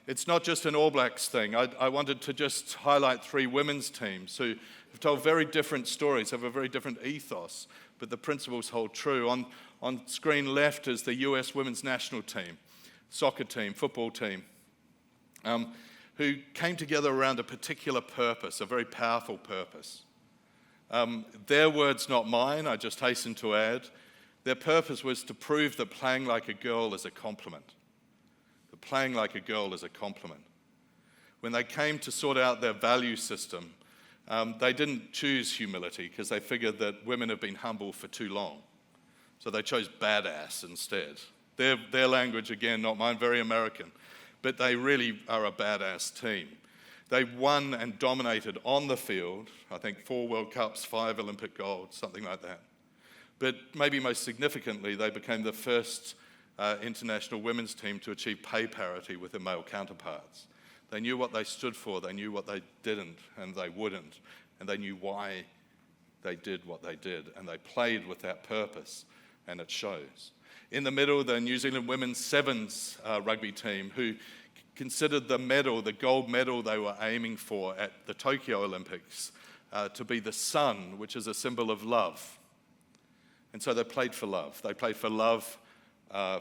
It's not just an All Blacks thing. I wanted to just highlight 3 women's teams who have told very different stories, have a very different ethos, but the principles hold true. On screen left is the US women's national team, soccer team, football team, who came together around a particular purpose, a very powerful purpose. Their words, not mine, I just hasten to add. Their purpose was to prove that playing like a girl is a compliment. That playing like a girl is a compliment. When they came to sort out their value system, they didn't choose humility because they figured that women have been humble for too long. So they chose badass instead. Their language, again, not mine, very American. But they really are a badass team. They won and dominated on the field, I think 4 World Cups, 5 Olympic golds, something like that. But maybe most significantly, they became the first international women's team to achieve pay parity with their male counterparts. They knew what they stood for, they knew what they didn't and they wouldn't, and they knew why they did what they did, and they played with that purpose, and it shows. In the middle, the New Zealand women's sevens rugby team, who considered the medal, the gold medal they were aiming for at the Tokyo Olympics, to be the sun, which is a symbol of love. And so they played for love. They played for love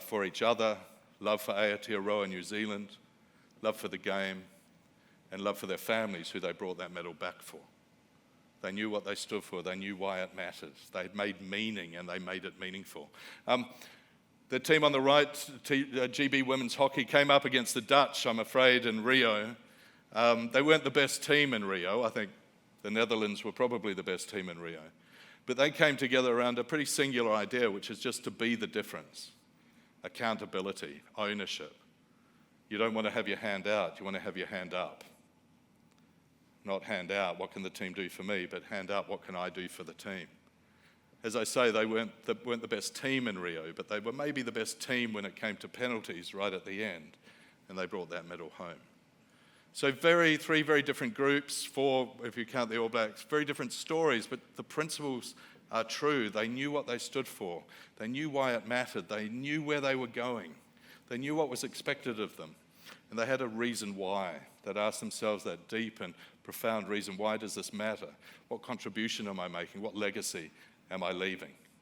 for each other, love for Aotearoa, New Zealand, love for the game, and love for their families who they brought that medal back for. They knew what they stood for. They knew why it mattered. They had made meaning, and they made it meaningful. The team on the right, GB women's hockey, came up against the Dutch, I'm afraid, in Rio. They weren't the best team in Rio. I think the Netherlands were probably the best team in Rio. But they came together around a pretty singular idea, which is just to be the difference. Accountability, ownership. You don't want to have your hand out, you want to have your hand up. Not hand out, what can the team do for me, but hand up, what can I do for the team? As I say, they weren't the best team in Rio, but they were maybe the best team when it came to penalties right at the end, and they brought that medal home. So 3 very different groups, 4 if you count the All Blacks, very different stories, but the principles are true. They knew what they stood for. They knew why it mattered. They knew where they were going. They knew what was expected of them. And they had a reason why. They'd asked themselves that deep and profound reason, why does this matter? What contribution am I making? What legacy am I leaving?